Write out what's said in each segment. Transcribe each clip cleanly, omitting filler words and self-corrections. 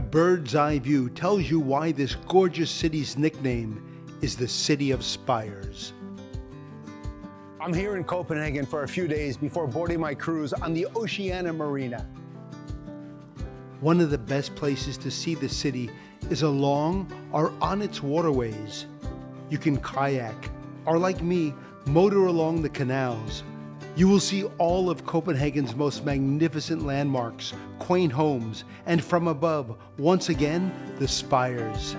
A bird's eye view tells you why this gorgeous city's nickname is the City of Spires. I'm here in Copenhagen for a few days before boarding my cruise on the Oceania Marina. One of the best places to see the city is along or on its waterways. You can kayak, or like me, motor along the canals. You will see all of Copenhagen's most magnificent landmarks, quaint homes, and from above, once again, the spires.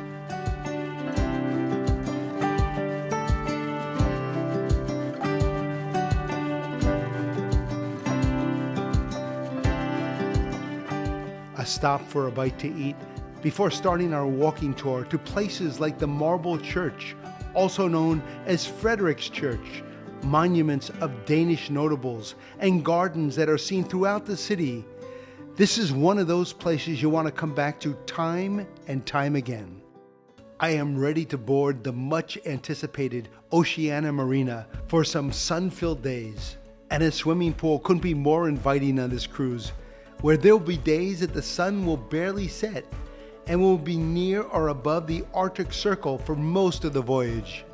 A stop for a bite to eat before starting our walking tour to places like the Marble Church, also known as Frederick's Church, monuments of Danish notables, and gardens that are seen throughout the city. This is one of those places you want to come back to time and time again. I am ready to board the much anticipated Oceania Marina for some sun-filled days. And a swimming pool couldn't be more inviting on this cruise, where there will be days that the sun will barely set and will be near or above the Arctic Circle for most of the voyage.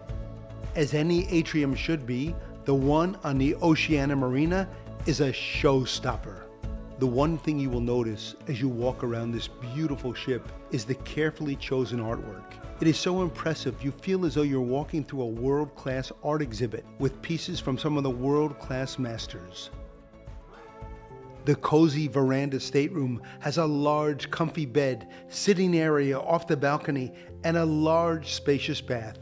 As any atrium should be, the one on the Oceania Marina is a showstopper. The one thing you will notice as you walk around this beautiful ship is the carefully chosen artwork. It is so impressive you feel as though you're walking through a world-class art exhibit with pieces from some of the world-class masters. The cozy veranda stateroom has a large, comfy bed, sitting area off the balcony, and a large, spacious bath.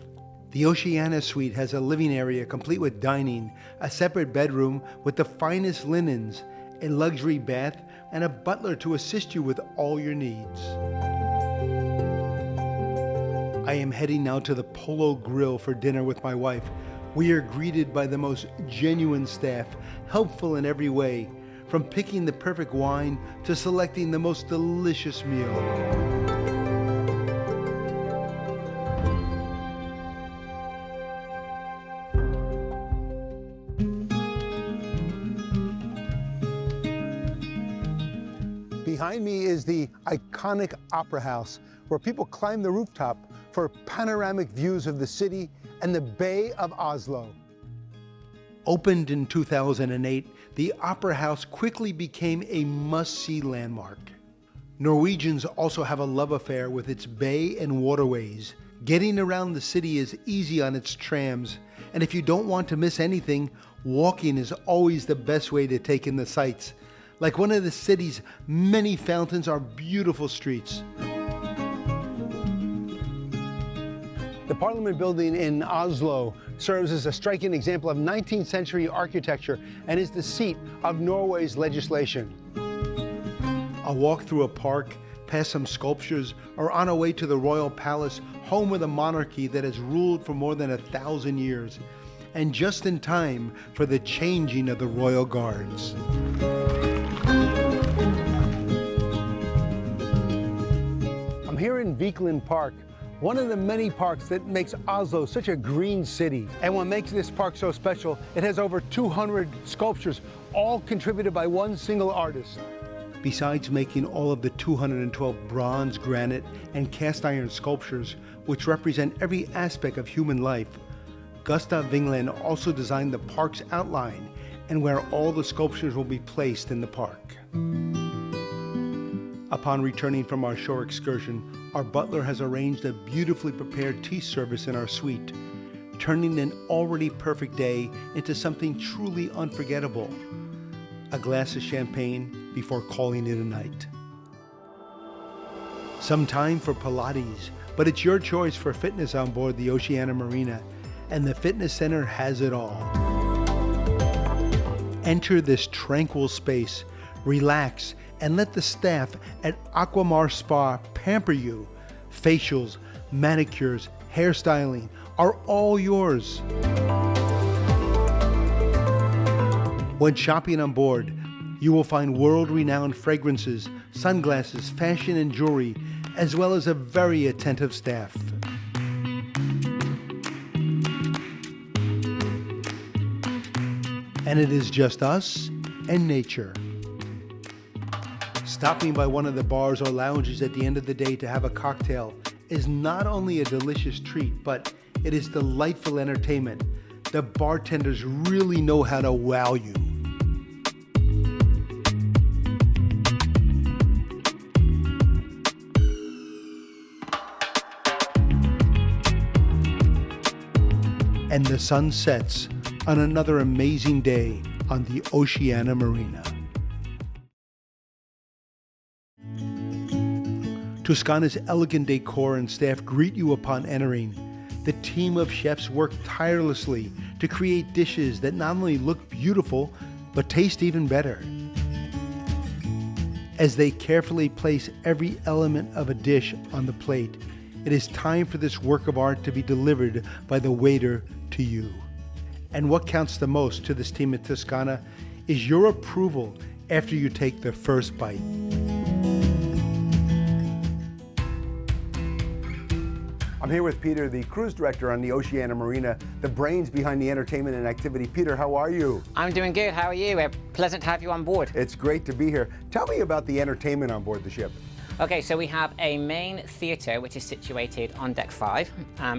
The Oceania suite has a living area complete with dining, a separate bedroom with the finest linens, a luxury bath, and a butler to assist you with all your needs. I am heading now to the Polo Grill for dinner with my wife. We are greeted by the most genuine staff, helpful in every way, from picking the perfect wine to selecting the most delicious meal. Behind me is the iconic Opera House, where people climb the rooftop for panoramic views of the city and the Bay of Oslo. Opened in 2008, the Opera House quickly became a must-see landmark. Norwegians also have a love affair with its bay and waterways. Getting around the city is easy on its trams, and if you don't want to miss anything, walking is always the best way to take in the sights. Like one of the city's many fountains are beautiful streets. The Parliament building in Oslo serves as a striking example of 19th century architecture and is the seat of Norway's legislation. A walk through a park, past some sculptures, or on our way to the Royal Palace, home of a monarchy that has ruled for more than 1,000 years, and just in time for the changing of the Royal Guards. I'm here in Vigeland Park, one of the many parks that makes Oslo such a green city. And what makes this park so special, it has over 200 sculptures, all contributed by one single artist. Besides making all of the 212 bronze, granite, and cast iron sculptures, which represent every aspect of human life, Gustav Vigeland also designed the park's outline and where all the sculptures will be placed in the park. Upon returning from our shore excursion, our butler has arranged a beautifully prepared tea service in our suite, turning an already perfect day into something truly unforgettable. A glass of champagne before calling it a night. Some time for Pilates, but it's your choice for fitness on board the Oceania Marina, and the fitness center has it all. Enter this tranquil space, relax, and let the staff at Aquamar Spa pamper you. Facials, manicures, hairstyling are all yours. When shopping on board, you will find world-renowned fragrances, sunglasses, fashion, and jewelry, as well as a very attentive staff. And it is just us and nature. Stopping by one of the bars or lounges at the end of the day to have a cocktail is not only a delicious treat, but it is delightful entertainment. The bartenders really know how to wow you. And the sun sets on another amazing day on the Oceania Marina. Toscana's elegant decor and staff greet you upon entering. The team of chefs work tirelessly to create dishes that not only look beautiful, but taste even better. As they carefully place every element of a dish on the plate, it is time for this work of art to be delivered by the waiter to you. And what counts the most to this team at Toscana is your approval after you take the first bite. I'm here with Peter, the cruise director on the Oceania Marina, the brains behind the entertainment and activity. Peter, how are you? I'm doing good. How are you? Pleasant to have you on board. It's great to be here. Tell me about the entertainment on board the ship. Okay, so we have a main theatre which is situated on deck 5.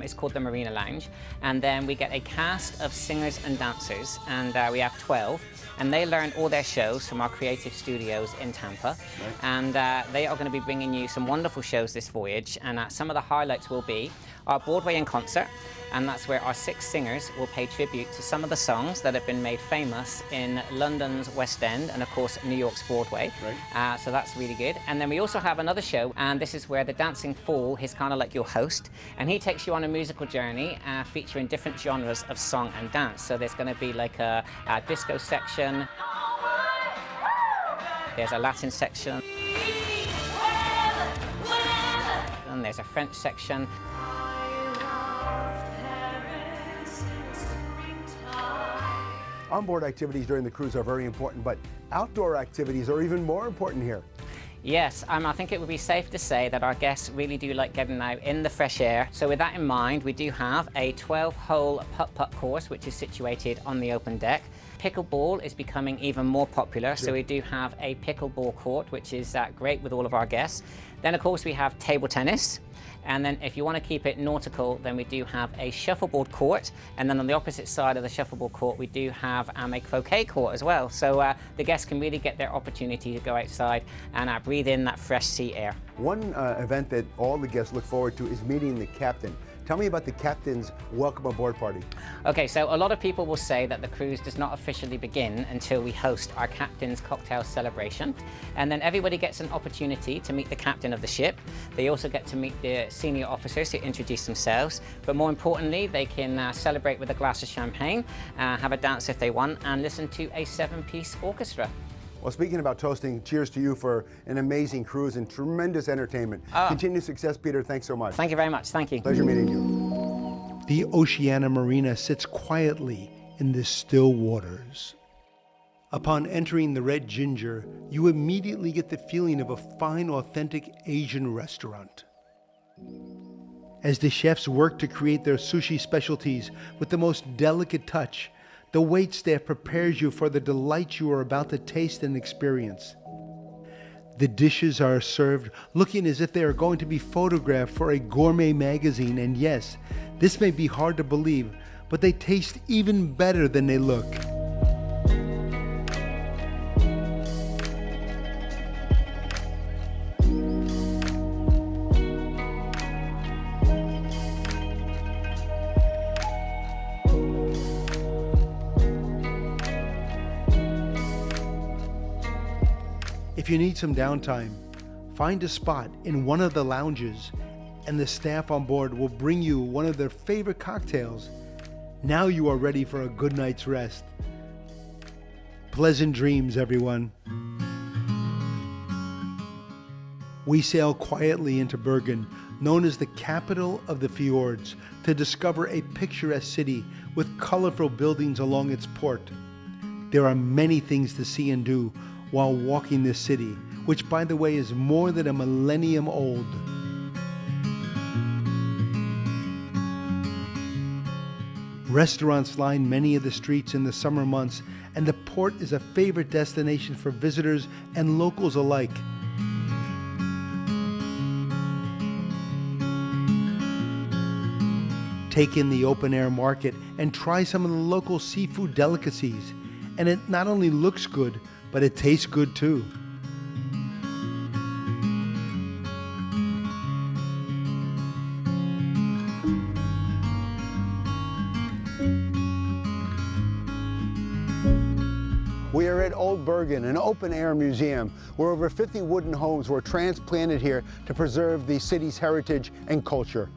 It's called the Marina Lounge. And then we get a cast of singers and dancers, and we have 12. And they learn all their shows from our creative studios in Tampa. Right. And they are going to be bringing you some wonderful shows this voyage. And some of the highlights will be our Broadway in concert. And that's where our 6 singers will pay tribute to some of the songs that have been made famous in London's West End and, of course, New York's Broadway. Right. So that's really good. And then we also have another show, and this is where the Dancing Fool is kind of like your host, and he takes you on a musical journey featuring different genres of song and dance. So there's going to be like a disco section, there's a Latin section, and there's a French section. Onboard activities during the cruise are very important, but outdoor activities are even more important here. Yes, I think it would be safe to say that our guests really do like getting out in the fresh air. So with that in mind, we do have a 12-hole putt-putt course, which is situated on the open deck. Pickleball is becoming even more popular, so we do have a pickleball court, which is great with all of our guests. Then, of course, we have table tennis. And then if you want to keep it nautical, then we do have a shuffleboard court. And then on the opposite side of the shuffleboard court, we do have a croquet court as well. So the guests can really get their opportunity to go outside and breathe in that fresh sea air. One event that all the guests look forward to is meeting the captain. Tell me about the captain's welcome aboard party. Okay, so a lot of people will say that the cruise does not officially begin until we host our captain's cocktail celebration. And then everybody gets an opportunity to meet the captain of the ship. They also get to meet the senior officers who introduce themselves. But more importantly, they can celebrate with a glass of champagne, have a dance if they want, and listen to a 7-piece orchestra. Well, speaking about toasting, cheers to you for an amazing cruise and tremendous entertainment. Continued success, Peter. Thanks so much. Thank you very much. Thank you. Pleasure meeting you. The Oceania Marina sits quietly in the still waters. Upon entering the Red Ginger, you immediately get the feeling of a fine, authentic Asian restaurant. As the chefs work to create their sushi specialties with the most delicate touch, the waitstaff prepares you for the delight you are about to taste and experience. The dishes are served looking as if they are going to be photographed for a gourmet magazine, and yes, this may be hard to believe, but they taste even better than they look. If you need some downtime, find a spot in one of the lounges and the staff on board will bring you one of their favorite cocktails. Now you are ready for a good night's rest. Pleasant dreams, everyone. We sail quietly into Bergen, known as the capital of the fjords, to discover a picturesque city with colorful buildings along its port. There are many things to see and do while walking this city, which, by the way, is more than a millennium old. Restaurants line many of the streets in the summer months, and the port is a favorite destination for visitors and locals alike. Take in the open-air market and try some of the local seafood delicacies. And it not only looks good, but it tastes good too. We are at Old Bergen, an open-air museum where over 50 wooden homes were transplanted here to preserve the city's heritage and culture.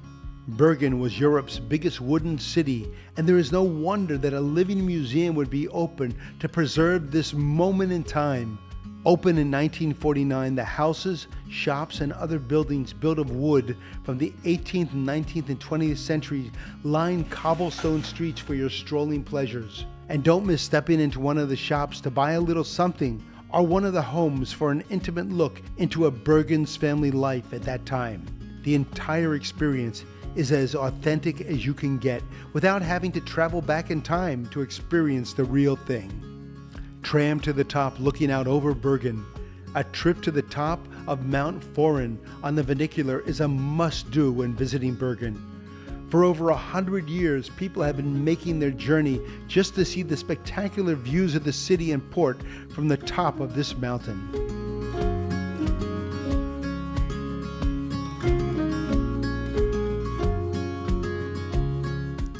Bergen was Europe's biggest wooden city, and there is no wonder that a living museum would be open to preserve this moment in time. Open in 1949, the houses, shops, and other buildings built of wood from the 18th, 19th, and 20th centuries line cobblestone streets for your strolling pleasures. And don't miss stepping into one of the shops to buy a little something, or one of the homes for an intimate look into a Bergen's family life at that time. The entire experience is as authentic as you can get without having to travel back in time to experience the real thing. Tram to the top looking out over Bergen. A trip to the top of Mount Foran on the funicular is a must-do when visiting Bergen. For over 100 years, people have been making their journey just to see the spectacular views of the city and port from the top of this mountain.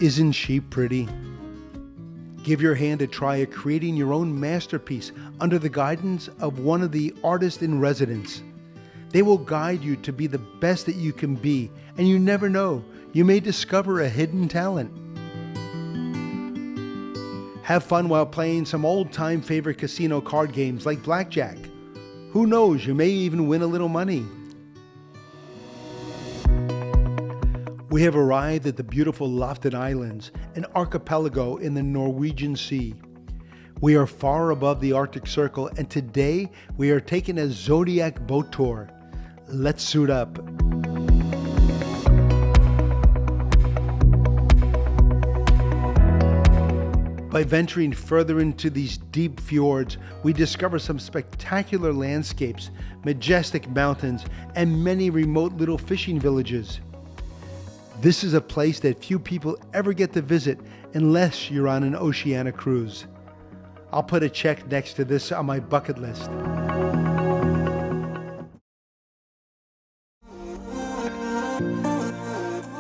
Isn't she pretty? Give your hand a try at creating your own masterpiece under the guidance of one of the artists in residence. They will guide you to be the best that you can be, and you never know, you may discover a hidden talent. Have fun while playing some old-time favorite casino card games like blackjack. Who knows, you may even win a little money. We have arrived at the beautiful Lofoten Islands, an archipelago in the Norwegian Sea. We are far above the Arctic Circle, and today we are taking a Zodiac boat tour. Let's suit up. By venturing further into these deep fjords, we discover some spectacular landscapes, majestic mountains, and many remote little fishing villages. This is a place that few people ever get to visit unless you're on an Oceania cruise. I'll put a check next to this on my bucket list.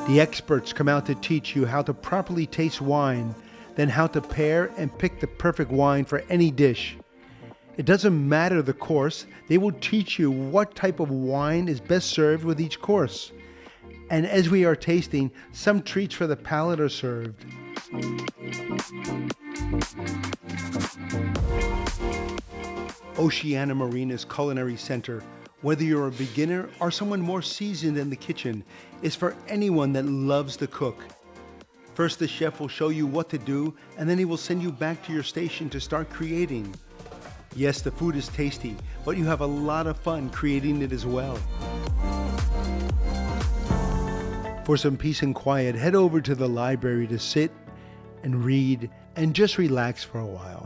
The experts come out to teach you how to properly taste wine, then how to pair and pick the perfect wine for any dish. It doesn't matter the course, they will teach you what type of wine is best served with each course. And as we are tasting, some treats for the palate are served. Oceania Marina's culinary center, whether you're a beginner or someone more seasoned in the kitchen, is for anyone that loves to cook. First, the chef will show you what to do, and then he will send you back to your station to start creating. Yes, the food is tasty, but you have a lot of fun creating it as well. For some peace and quiet, head over to the library to sit and read and just relax for a while.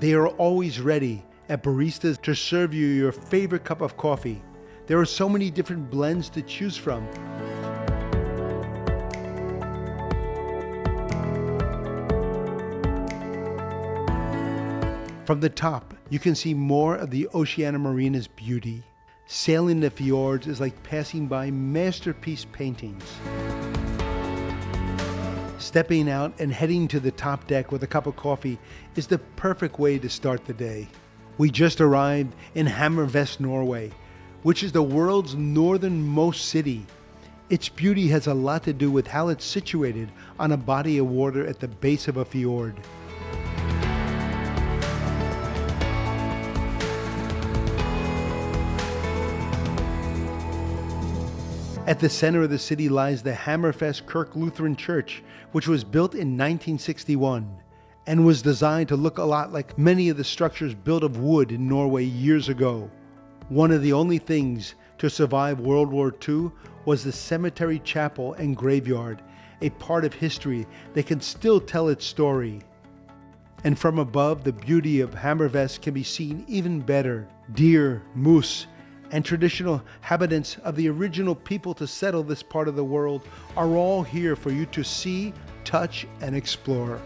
They are always ready at baristas to serve you your favorite cup of coffee. There are so many different blends to choose from. From the top, you can see more of the Oceania Marina's beauty. Sailing the fjords is like passing by masterpiece paintings. Stepping out and heading to the top deck with a cup of coffee is the perfect way to start the day. We just arrived in Hammerfest, Norway, which is the world's northernmost city. Its beauty has a lot to do with how it's situated on a body of water at the base of a fjord. At the center of the city lies the Hammerfest Kirk Lutheran Church, which was built in 1961 and was designed to look a lot like many of the structures built of wood in Norway years ago. One of the only things to survive World War II was the cemetery chapel and graveyard, a part of history that can still tell its story. And from above, the beauty of Hammerfest can be seen even better. Deer, moose, and traditional inhabitants of the original people to settle this part of the world are all here for you to see, touch, and explore.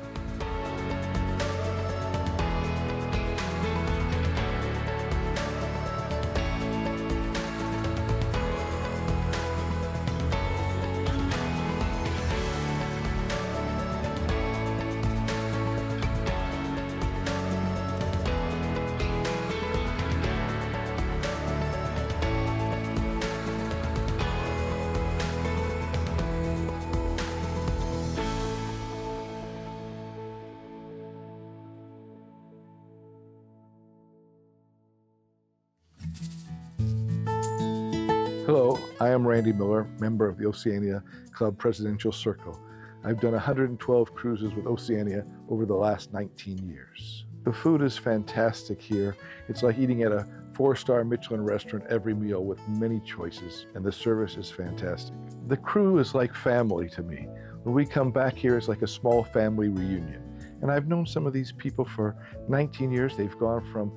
Hello, I am Randy Miller, member of the Oceania Club Presidential Circle. I've done 112 cruises with Oceania over the last 19 years. The food is fantastic here. It's like eating at a 4-star Michelin restaurant every meal with many choices, and the service is fantastic. The crew is like family to me. When we come back here, it's like a small family reunion. And I've known some of these people for 19 years. They've gone from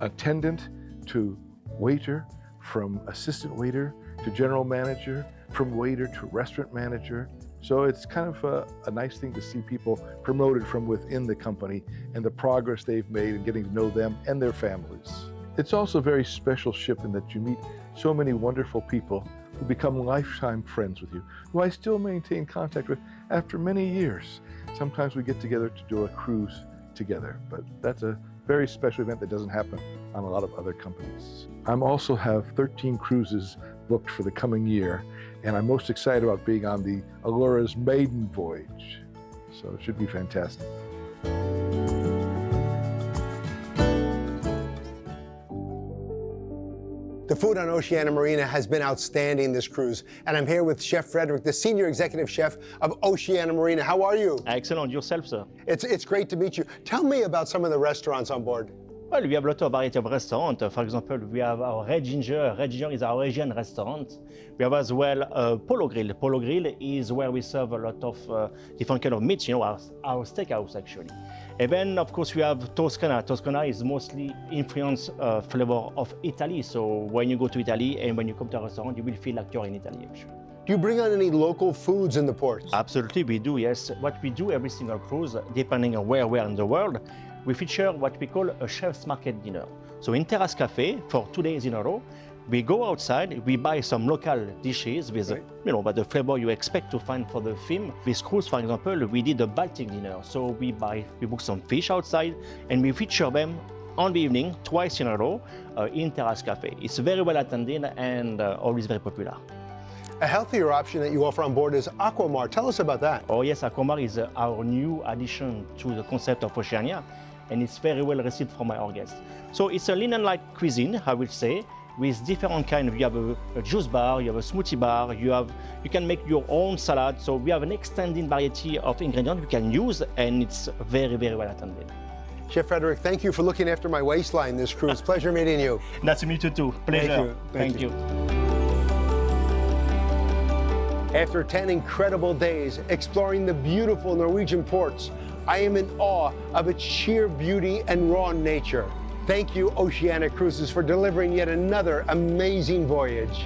attendant to waiter, from assistant waiter to general manager, from waiter to restaurant manager. So it's kind of a nice thing to see people promoted from within the company and the progress they've made in getting to know them and their families. It's also a very special ship in that you meet so many wonderful people who become lifetime friends with you, who I still maintain contact with after many years. Sometimes we get together to do a cruise together, but that's a very special event that doesn't happen on a lot of other companies. I also have 13 cruises booked for the coming year, and I'm most excited about being on the Allura's maiden voyage. So it should be fantastic. The food on Oceania Marina has been outstanding this cruise, and I'm here with Chef Frederick, the Senior Executive Chef of Oceania Marina. How are you? Excellent. Yourself, sir? It's great to meet you. Tell me about some of the restaurants on board. Well, we have a lot of variety of restaurants. For example, we have our Red Ginger. Red Ginger is our Asian restaurant. We have as well Polo Grill. Polo Grill is where we serve a lot of different kind of meats, you know, our steakhouse actually. And then, of course, we have Toscana. Toscana is mostly influenced flavor of Italy. So when you go to Italy and when you come to a restaurant, you will feel like you're in Italy actually. Do you bring on any local foods in the ports? Absolutely, we do, yes. What we do every single cruise, depending on where we are in the world, we feature what we call a chef's market dinner. So in Terrace Cafe, for 2 days in a row, we go outside, we buy some local dishes with, but the flavor you expect to find for the theme. This cruise, for example, we did a Baltic dinner. So we book some fish outside and we feature them on the evening, twice in a row, in Terrace Cafe. It's very well attended and always very popular. A healthier option that you offer on board is Aquamar. Tell us about that. Oh yes, Aquamar is our new addition to the concept of Oceania, and it's very well received from our guests. So it's a linen-like cuisine, I will say, with different kind. You have a juice bar, you have a smoothie bar, you can make your own salad. So we have an extended variety of ingredients you can use, and it's very, very well attended. Chef Frederick, thank you for looking after my waistline this cruise. Pleasure meeting you. Nice to meet you too. Pleasure. Thank you. After 10 incredible days exploring the beautiful Norwegian ports, I am in awe of its sheer beauty and raw nature. Thank you, Oceania Cruises, for delivering yet another amazing voyage.